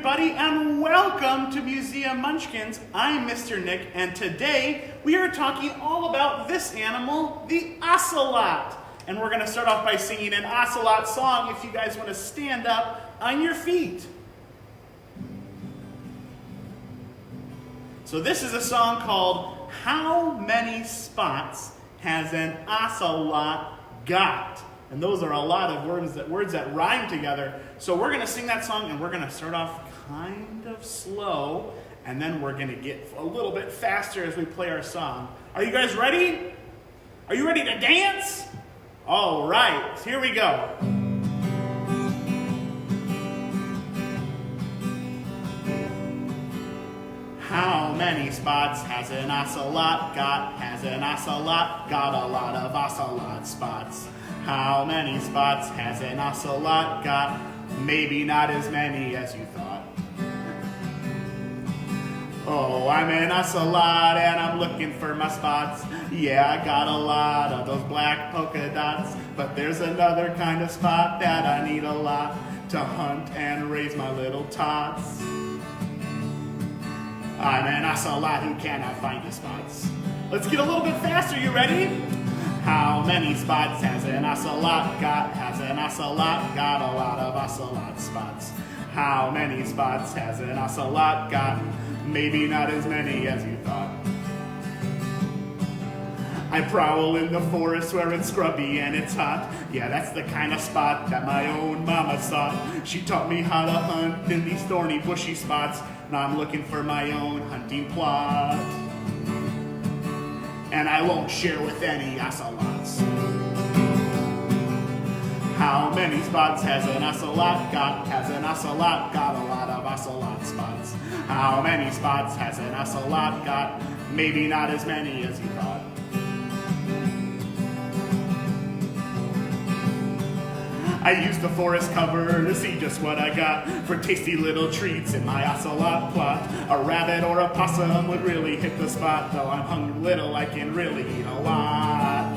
everybody, and welcome to Museum Munchkins. I'm Mr. Nick, and today we are talking all about this animal, the ocelot. And we're going to start off by singing an ocelot song if you guys want to stand up on your feet. So this is a song called How Many Spots Has an Ocelot Got? And those are a lot of words that rhyme together. So we're going to sing that song, and we're going to start off kind of slow, and then we're going to get a little bit faster as we play our song. Are you guys ready? Are you ready to dance? All right, here we go. How many spots has an ocelot got? Has an ocelot got a lot of ocelot spots? How many spots has an ocelot got? Maybe not as many as you thought. Oh, I'm an ocelot and I'm looking for my spots. Yeah, I got a lot of those black polka dots. But there's another kind of spot that I need a lot to hunt and raise my little tots. I'm an ocelot who cannot find his spots. Let's get a little bit faster, you ready? How many spots has an ocelot got? Has an ocelot got a lot of ocelot spots? How many spots has an ocelot got? Maybe not as many as you thought. I prowl in the forest where it's scrubby and it's hot. Yeah, that's the kind of spot that my own mama sought. She taught me how to hunt in these thorny, bushy spots. Now I'm looking for my own hunting plot. And I won't share with any ocelots. How many spots has an ocelot got? Has an ocelot got a lot of ocelot spots? How many spots has an ocelot got? Maybe not as many as you thought. I used the forest cover to see just what I got for tasty little treats in my ocelot plot. A rabbit or a possum would really hit the spot. Though I'm hungry little, I can really eat a lot.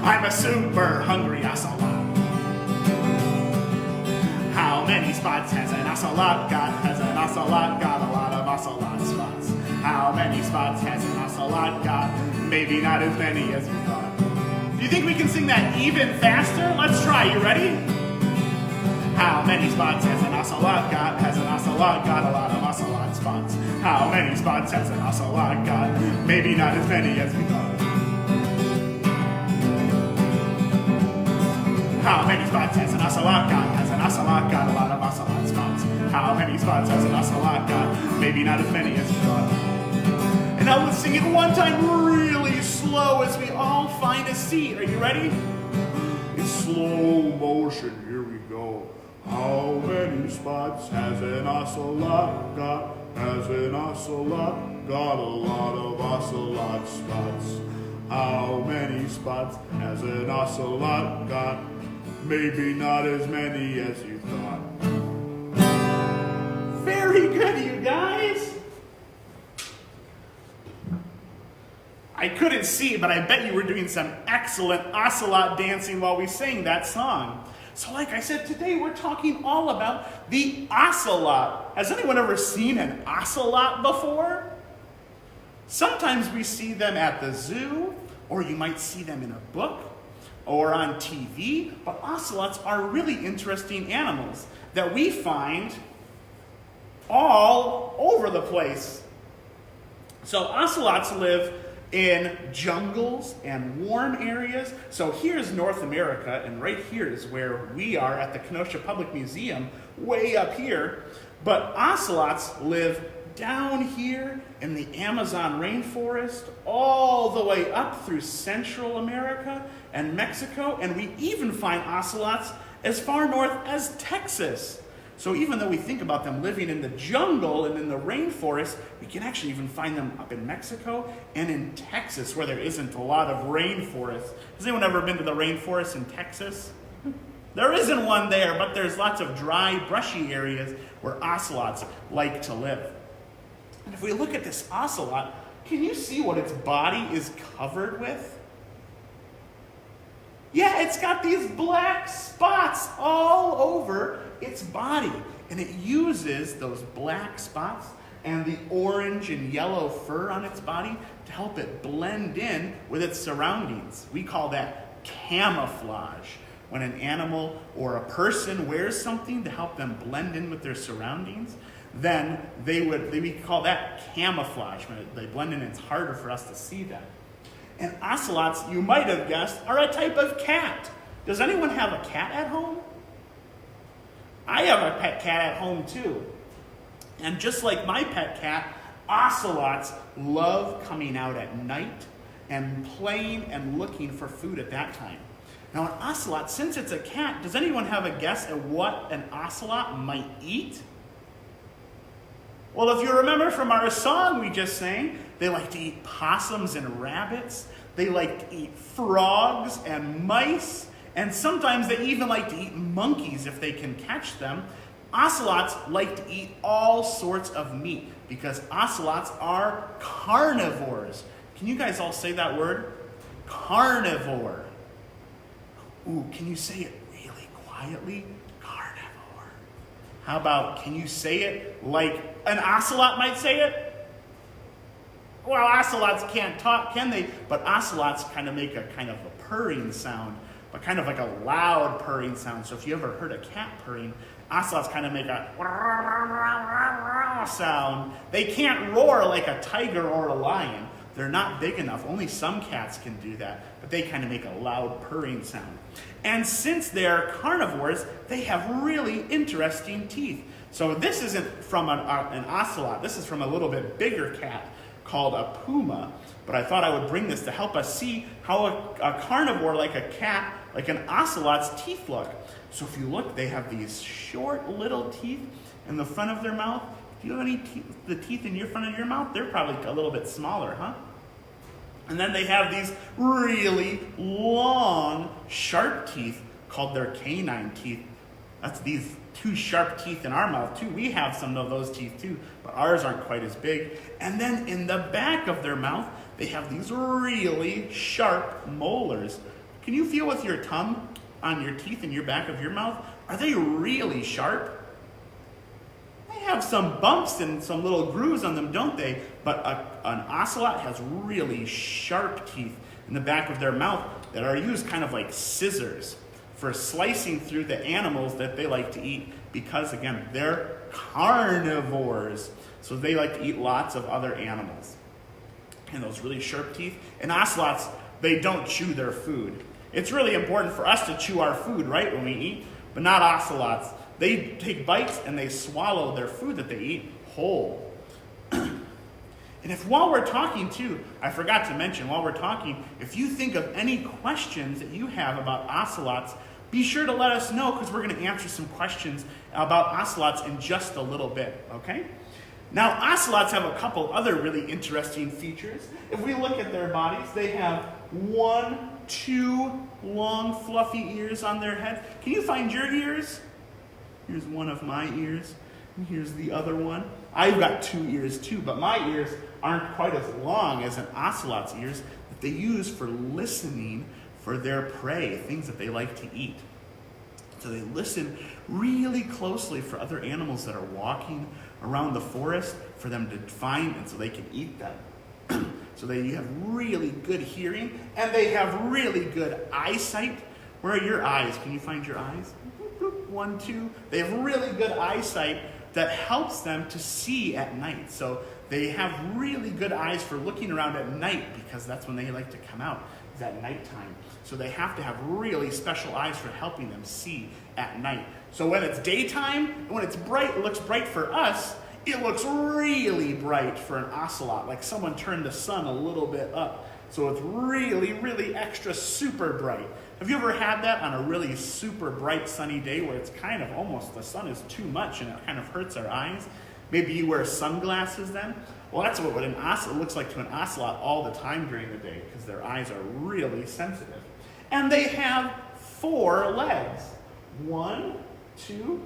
I'm a super hungry ocelot. How many spots has an ocelot got? Has an ocelot got a lot of ocelot spots? How many spots has an ocelot got? Maybe not as many as you thought. Do you think we can sing that even faster? Let's try. You ready? How many spots has an ocelot got? Has an ocelot got a lot of ocelot spots? How many spots has an ocelot got? Maybe not as many as we thought. How many spots has an ocelot got? Has an ocelot got a lot of ocelot spots? How many spots has an ocelot got? Maybe not as many as you thought. And now let's sing it one time really slow as we all find a seat. Are you ready? In slow motion, here we go. How many spots has an ocelot got? Has an ocelot got a lot of ocelot spots? How many spots has an ocelot got? Maybe not as many as you thought. Very good, you guys. I couldn't see, but I bet you were doing some excellent ocelot dancing while we sang that song. So like I said, today we're talking all about the ocelot. Has anyone ever seen an ocelot before? Sometimes we see them at the zoo, or you might see them in a book, or on TV, but ocelots are really interesting animals that we find all over the place. So ocelots live in jungles and warm areas. So here's North America, and right here is where we are at the Kenosha Public Museum, way up here. But ocelots live down here in the Amazon rainforest, all the way up through Central America and Mexico, and we even find ocelots as far north as Texas. So even though we think about them living in the jungle and in the rainforest, we can actually even find them up in Mexico and in Texas, where there isn't a lot of rainforest. Has anyone ever been to the rainforest in Texas? There isn't one there, but there's lots of dry, brushy areas where ocelots like to live. And if we look at this ocelot, can you see what its body is covered with? Yeah, it's got these black spots all over its body. and it uses those black spots and the orange and yellow fur on its body to help it blend in with its surroundings. We call that camouflage. When an animal or a person wears something to help them blend in with their surroundings, then we call that camouflage. When they blend in, it's harder for us to see them. And ocelots, you might have guessed, are a type of cat. Does anyone have a cat at home? I have a pet cat at home too. And just like my pet cat, ocelots love coming out at night and playing and looking for food at that time. Now an ocelot, since it's a cat, does anyone have a guess at what an ocelot might eat? Well, if you remember from our song we just sang, they like to eat possums and rabbits. They like to eat frogs and mice. And sometimes they even like to eat monkeys if they can catch them. Ocelots like to eat all sorts of meat because ocelots are carnivores. Can you guys all say that word? Carnivore. Ooh, can you say it really quietly? Carnivore. How about, can you say it like an ocelot might say it? Well, ocelots can't talk, can they? But ocelots kind of make a kind of a purring sound, but kind of like a loud purring sound. So if you ever heard a cat purring, ocelots kind of make a sound. They can't roar like a tiger or a lion. They're not big enough. Only some cats can do that, but they kind of make a loud purring sound. And since they're carnivores, they have really interesting teeth. So this isn't from an ocelot. This is from a little bit bigger cat called a puma. But I thought I would bring this to help us see how a carnivore like a cat, like an ocelot's teeth look. So if you look, they have these short little teeth in the front of their mouth. Do you have any the teeth in your front of your mouth? They're probably a little bit smaller, huh? And then they have these really long, sharp teeth called their canine teeth. That's these two sharp teeth in our mouth too. We have some of those teeth too, but ours aren't quite as big. And then in the back of their mouth, they have these really sharp molars. Can you feel with your tongue on your teeth in your back of your mouth? Are they really sharp? They have some bumps and some little grooves on them, don't they? But an ocelot has really sharp teeth in the back of their mouth that are used kind of like scissors for slicing through the animals that they like to eat because, again, they're carnivores. So they like to eat lots of other animals. And those really sharp teeth. And ocelots, they don't chew their food. It's really important for us to chew our food, right, when we eat, but not ocelots. They take bites and they swallow their food that they eat whole. And if while we're talking too, I forgot to mention, while we're talking, if you think of any questions that you have about ocelots, be sure to let us know because we're going to answer some questions about ocelots in just a little bit, okay? Now, ocelots have a couple other really interesting features. If we look at their bodies, they have 2 long, fluffy ears on their head. Can you find your ears? Here's one of my ears, and here's the other one. I've got 2 ears too, but my ears aren't quite as long as an ocelot's ears that they use for listening for their prey, things that they like to eat. So they listen really closely for other animals that are walking around the forest for them to find and so they can eat them. So they have really good hearing and they have really good eyesight. Where are your eyes? Can you find your eyes? 1, 2. They have really good eyesight that helps them to see at night. So they have really good eyes for looking around at night because that's when they like to come out, is at nighttime. So they have to have really special eyes for helping them see at night. So when it's daytime, when it's bright, it looks bright for us. It looks really bright for an ocelot, like someone turned the sun a little bit up. So it's really, really extra super bright. Have you ever had that on a really super bright sunny day where it's kind of almost the sun is too much and it kind of hurts our eyes? Maybe you wear sunglasses then? Well, that's what an ocelot looks like to an ocelot all the time during the day because their eyes are really sensitive. And they have 4 legs. 1, 2,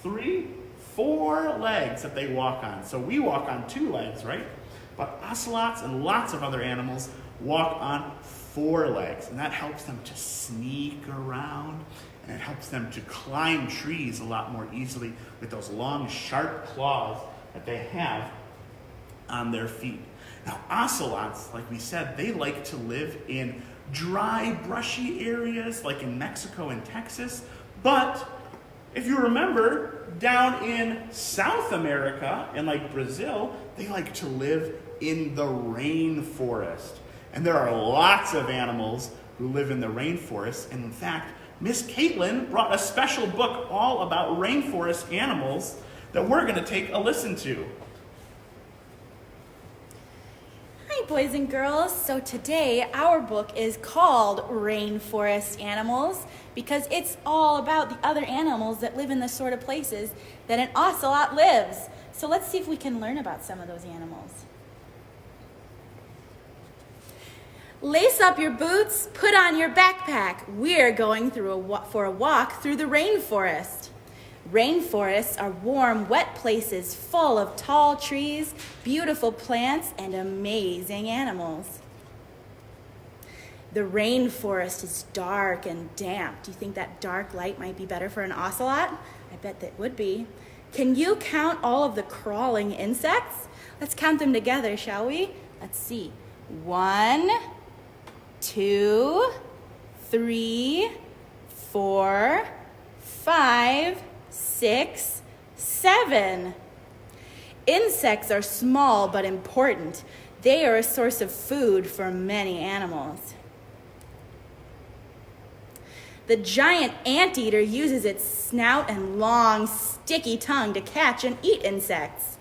3, 4 legs that they walk on. So we walk on 2 legs, right? But ocelots and lots of other animals walk on forelegs, and that helps them to sneak around, and it helps them to climb trees a lot more easily with those long, sharp claws that they have on their feet. Now, ocelots, like we said, they like to live in dry, brushy areas like in Mexico and Texas, but if you remember, down in South America and like Brazil, they like to live in the rainforest. And there are lots of animals who live in the rainforest. And in fact, Miss Caitlin brought a special book all about rainforest animals that we're going to take a listen to. Hi, boys and girls. So today our book is called Rainforest Animals because it's all about the other animals that live in the sort of places that an ocelot lives. So let's see if we can learn about some of those animals. Lace up your boots, put on your backpack. We're going for a walk through the rainforest. Rainforests are warm, wet places full of tall trees, beautiful plants, and amazing animals. The rainforest is dark and damp. Do you think that dark light might be better for an ocelot? I bet that would be. Can you count all of the crawling insects? Let's count them together, shall we? Let's see. 1, 2, 3, 4, 5, 6, 7. Insects are small but important. They are a source of food for many animals. The giant anteater uses its snout and long, sticky tongue to catch and eat insects.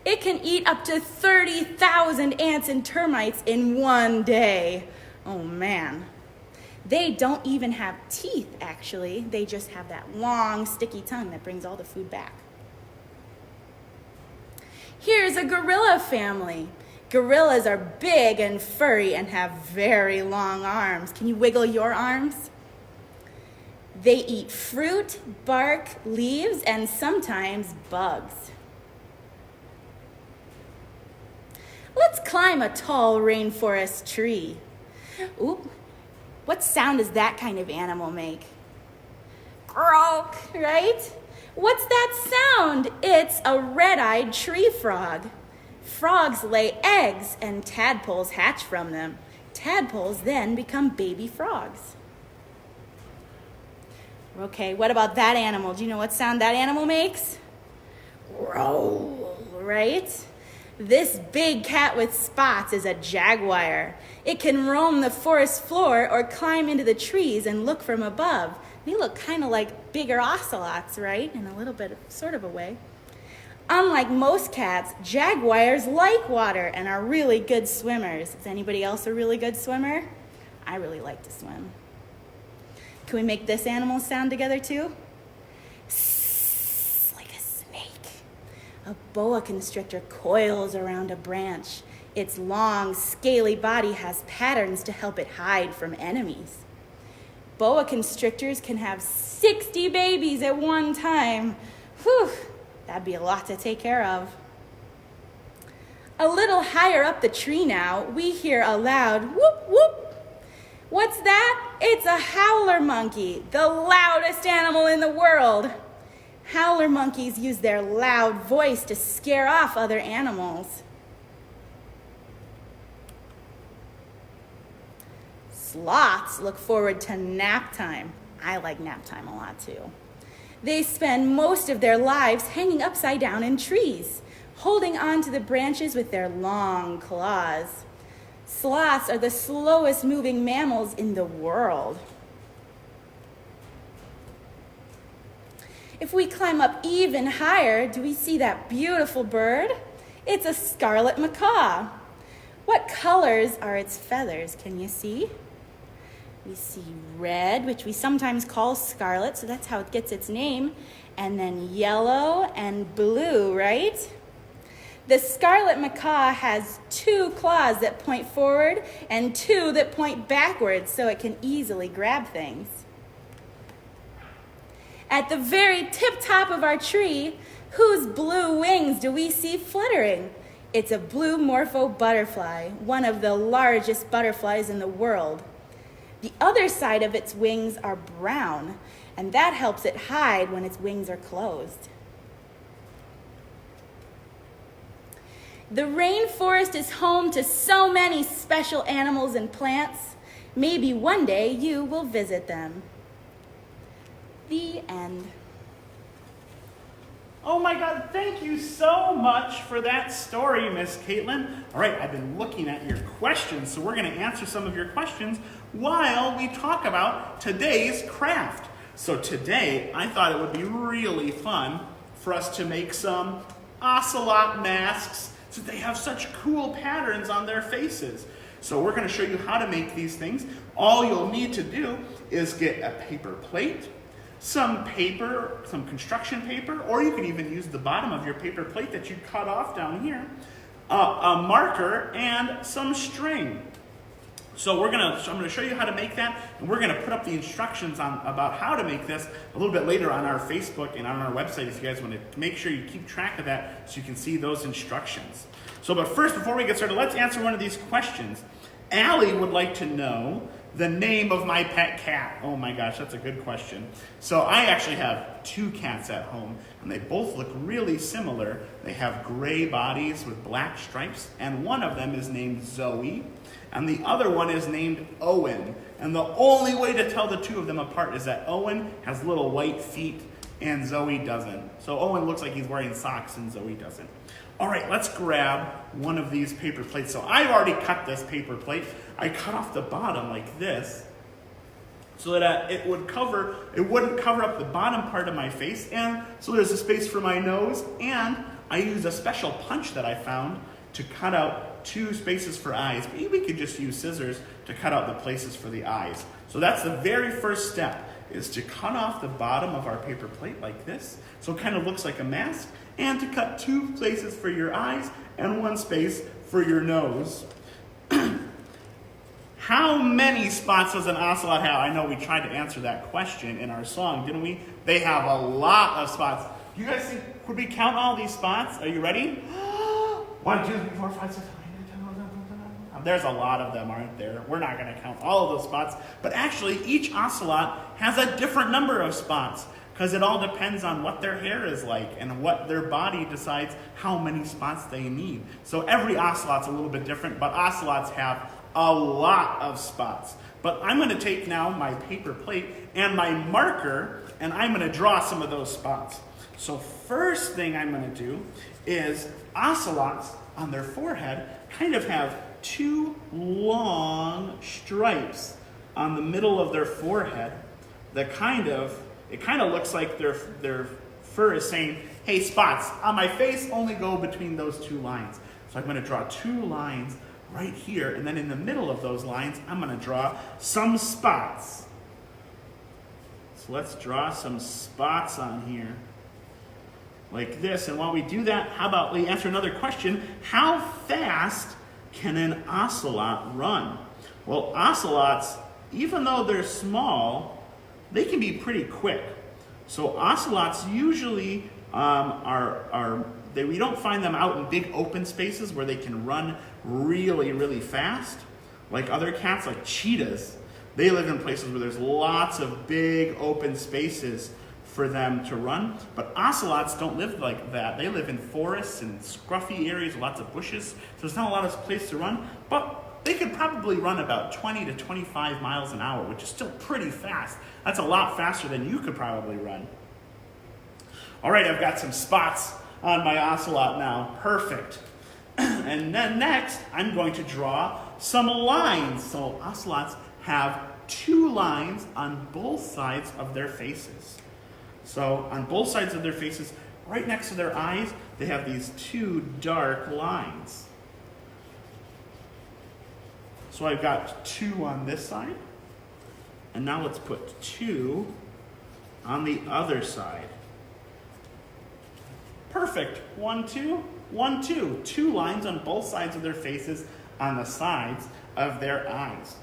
It can eat up to 30,000 ants and termites in one day. Oh man. They don't even have teeth, actually. They just have that long, sticky tongue that brings all the food back. Here's a gorilla family. Gorillas are big and furry and have very long arms. Can you wiggle your arms? They eat fruit, bark, leaves, and sometimes bugs. Let's climb a tall rainforest tree. Ooh, what sound does that kind of animal make? Croak, right? What's that sound? It's a red-eyed tree frog. Frogs lay eggs and tadpoles hatch from them. Tadpoles then become baby frogs. Okay, what about that animal? Do you know what sound that animal makes? Roll, right? This big cat with spots is a jaguar. It can roam the forest floor or climb into the trees and look from above. They look kind of like bigger ocelots, right? In a little bit, sort of a way. Unlike most cats, jaguars like water and are really good swimmers. Is anybody else a really good swimmer? I really like to swim. Can we make this animal sound together too? Sss, like a snake. A boa constrictor coils around a branch. Its long, scaly body has patterns to help it hide from enemies. Boa constrictors can have 60 babies at one time. Whew, that'd be a lot to take care of. A little higher up the tree now, we hear a loud whoop whoop. What's that? It's a howler monkey, the loudest animal in the world. Howler monkeys use their loud voice to scare off other animals. Sloths look forward to nap time. I like nap time a lot too. They spend most of their lives hanging upside down in trees, holding on to the branches with their long claws. Sloths are the slowest moving mammals in the world. If we climb up even higher, do we see that beautiful bird? It's a scarlet macaw. What colors are its feathers? Can you see? We see red, which we sometimes call scarlet, so that's how it gets its name, and then yellow and blue, right? The scarlet macaw has 2 claws that point forward and 2 that point backwards so it can easily grab things. At the very tip top of our tree, whose blue wings do we see fluttering? It's a blue morpho butterfly, one of the largest butterflies in the world. The other side of its wings are brown, and that helps it hide when its wings are closed. The rainforest is home to so many special animals and plants. Maybe one day you will visit them. The end. Oh my God, thank you so much for that story, Miss Caitlin. All right, I've been looking at your questions, so we're going to answer some of your questions while we talk about today's craft. So today, I thought it would be really fun for us to make some ocelot masks since they have such cool patterns on their faces. So we're going to show you how to make these things. All you'll need to do is get a paper plate, some paper, some construction paper, or you can even use the bottom of your paper plate that you cut off down here, a marker, and some string. So I'm going to show you how to make that, and we're going to put up the instructions about how to make this a little bit later on our Facebook and on our website if you guys want to make sure you keep track of that so you can see those instructions. So, but first, before we get started, let's answer one of these questions. Allie would like to know the name of my pet cat. Oh my gosh, that's a good question. So I actually have 2 cats at home, and they both look really similar. They have gray bodies with black stripes, and one of them is named Zoe, and the other one is named Owen. And the only way to tell the 2 of them apart is that Owen has little white feet and Zoe doesn't. So Owen looks like he's wearing socks and Zoe doesn't. All right, let's grab one of these paper plates. So I've already cut this paper plate. I cut off the bottom like this so that it wouldn't cover up the bottom part of my face, and so there's a space for my nose, and I used a special punch that I found to cut out 2 spaces for eyes. But we could just use scissors to cut out the places for the eyes. So that's the very first step, is to cut off the bottom of our paper plate like this, so it kind of looks like a mask, and to cut 2 places for your eyes and 1 space for your nose. How many spots does an ocelot have? I know we tried to answer that question in our song, didn't we? They have a lot of spots. You guys think, could we count all these spots? Are you ready? 1, 2, 3, 4, 5, 6, 7, 8, 9, 10, 11, 12. There's a lot of them, aren't there? We're not going to count all of those spots. But actually, each ocelot has a different number of spots, because it all depends on what their hair is like and what their body decides how many spots they need. So every ocelot's a little bit different, but ocelots have a lot of spots. But I'm going to take now my paper plate and my marker, and I'm going to draw some of those spots. So first thing I'm going to do is ocelots on their forehead kind of have 2 long stripes on the middle of their forehead that it kind of looks like their fur is saying, hey, spots on my face only go between those 2 lines. So I'm going to draw 2 lines right here, and then in the middle of those lines, I'm going to draw some spots. So let's draw some spots on here, like this. And while we do that, how about we answer another question? How fast can an ocelot run? Well, ocelots, even though they're small, they can be pretty quick. So ocelots usually we don't find them out in big open spaces where they can run really, really fast. Like other cats, like cheetahs, they live in places where there's lots of big open spaces for them to run. But ocelots don't live like that. They live in forests and scruffy areas, lots of bushes. So there's not a lot of place to run. But they could probably run about 20 to 25 miles an hour, which is still pretty fast. That's a lot faster than you could probably run. All right, I've got some spots on my ocelot now. Perfect. And then next, I'm going to draw some lines. So ocelots have 2 lines on both sides of their faces. So on both sides of their faces, right next to their eyes, they have these 2 dark lines. So I've got 2 on this side. And now let's put 2 on the other side. Perfect. 1, 2, 1, 2. 2 lines on both sides of their faces on the sides of their eyes.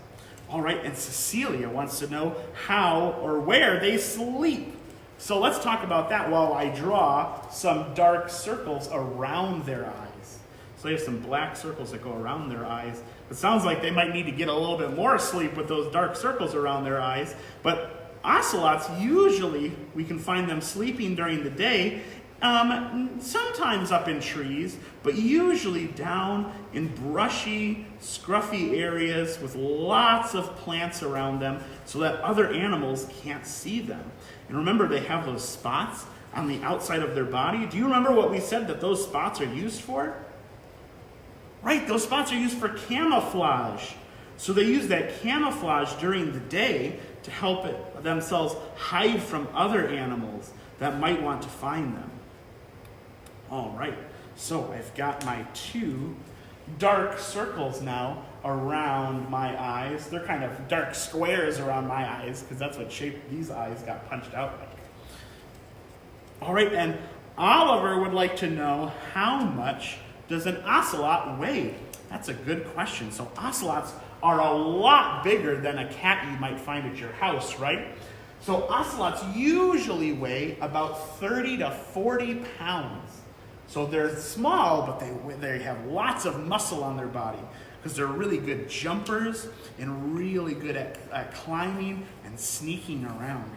All right, and Cecilia wants to know how or where they sleep. So let's talk about that while I draw some dark circles around their eyes. So they have some black circles that go around their eyes. It sounds like they might need to get a little bit more sleep with those dark circles around their eyes. But ocelots, usually we can find them sleeping during the day, sometimes up in trees, but usually down in brushy, scruffy areas with lots of plants around them so that other animals can't see them. And remember, they have those spots on the outside of their body. Do you remember what we said that those spots are used for? Right, those spots are used for camouflage. So they use that camouflage during the day to help themselves hide from other animals that might want to find them. All right, so I've got my 2 dark circles now around my eyes. They're kind of dark squares around my eyes because that's what shape these eyes got punched out like. All right, and Oliver would like to know, how much does an ocelot weigh? That's a good question. So ocelots are a lot bigger than a cat you might find at your house, right? So ocelots usually weigh about 30 to 40 pounds. So they're small, but they have lots of muscle on their body because they're really good jumpers and really good at climbing and sneaking around.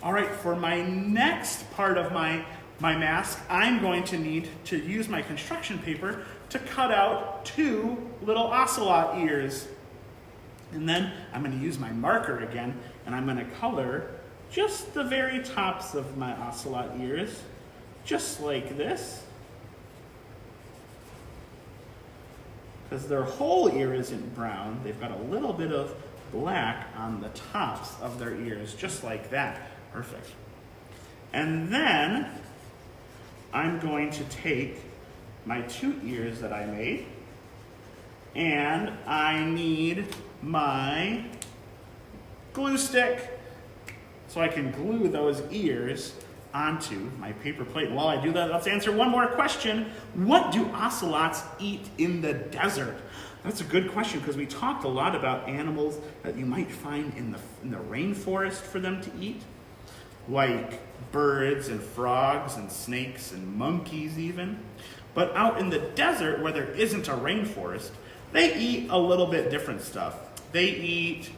All right, for my next part of my mask, I'm going to need to use my construction paper to cut out 2 little ocelot ears. And then I'm going to use my marker again, and I'm going to color just the very tops of my ocelot ears, just like this. Because their whole ear isn't brown, they've got a little bit of black on the tops of their ears, just like that. Perfect. And then I'm going to take my 2 ears that I made, and I need my glue stick so I can glue those ears onto my paper plate. And while I do that, let's answer one more question. What do ocelots eat in the desert? That's a good question because we talked a lot about animals that you might find in the rainforest for them to eat, like birds and frogs and snakes and monkeys even. But out in the desert where there isn't a rainforest, they eat a little bit different stuff. They eat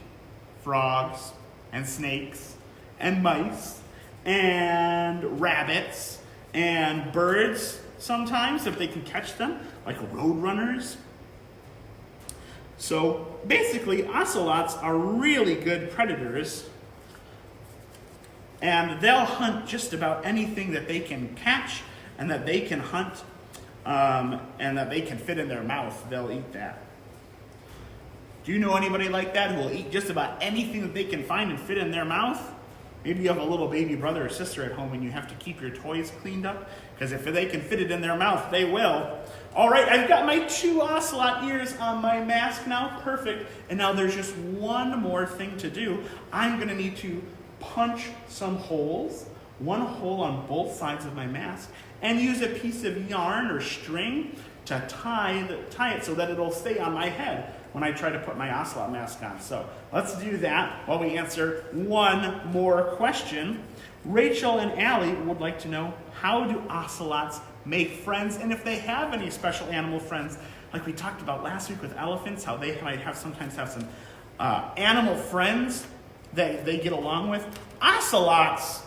frogs and snakes and mice and rabbits and birds sometimes if they can catch them, like roadrunners. So basically, ocelots are really good predators, and they'll hunt just about anything that they can catch and that they can hunt and that they can fit in their mouth. They'll eat that. Do you know anybody like that who will eat just about anything that they can find and fit in their mouth? Maybe you have a little baby brother or sister at home and you have to keep your toys cleaned up, because if they can fit it in their mouth, they will. All right, I've got my 2 ocelot ears on my mask now. Perfect. And now there's just one more thing to do. I'm going to need to punch some holes, one hole on both sides of my mask, and use a piece of yarn or string to tie it so that it'll stay on my head when I try to put my ocelot mask on. So let's do that while we answer one more question. Rachel and Allie would like to know, how do ocelots make friends, and if they have any special animal friends, like we talked about last week with elephants, how they might sometimes have some animal friends that they get along with. Ocelots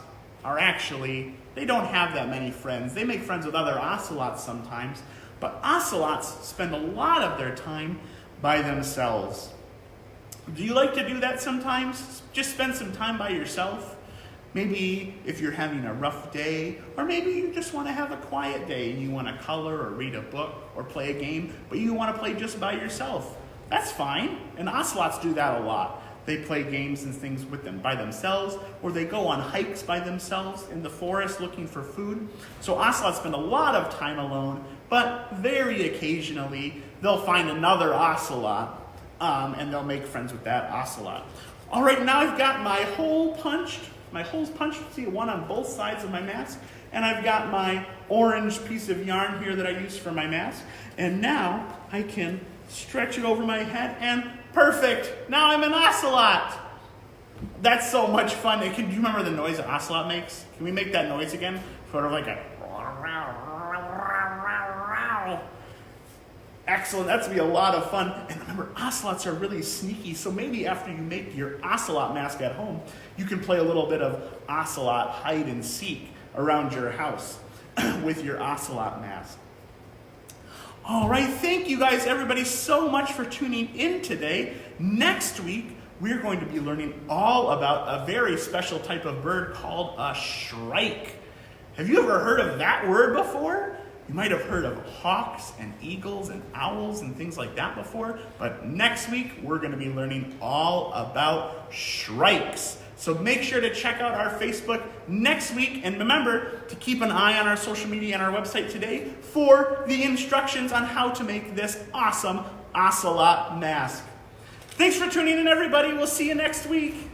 are actually, they don't have that many friends. They make friends with other ocelots sometimes, but ocelots spend a lot of their time by themselves. Do you like to do that sometimes? Just spend some time by yourself? Maybe if you're having a rough day, or maybe you just want to have a quiet day and you want to color or read a book or play a game, but you want to play just by yourself. That's fine. And ocelots do that a lot. They play games and things with them by themselves, or they go on hikes by themselves in the forest looking for food. So ocelots spend a lot of time alone, but very occasionally they'll find another ocelot, and they'll make friends with that ocelot. All right, now I've got my holes punched. See, one on both sides of my mask, and I've got my orange piece of yarn here that I use for my mask. And now I can stretch it over my head, and perfect! Now I'm an ocelot! That's so much fun. Do you remember the noise an ocelot makes? Can we make that noise again? Sort of like a... Excellent, that's gonna be a lot of fun. And remember, ocelots are really sneaky, so maybe after you make your ocelot mask at home, you can play a little bit of ocelot hide and seek around your house with your ocelot mask. All right, thank you guys, everybody, so much for tuning in today. Next week, we're going to be learning all about a very special type of bird called a shrike. Have you ever heard of that word before? You might have heard of hawks and eagles and owls and things like that before, but next week we're going to be learning all about shrikes. So make sure to check out our Facebook next week, and remember to keep an eye on our social media and our website today for the instructions on how to make this awesome ocelot mask. Thanks for tuning in, everybody. We'll see you next week.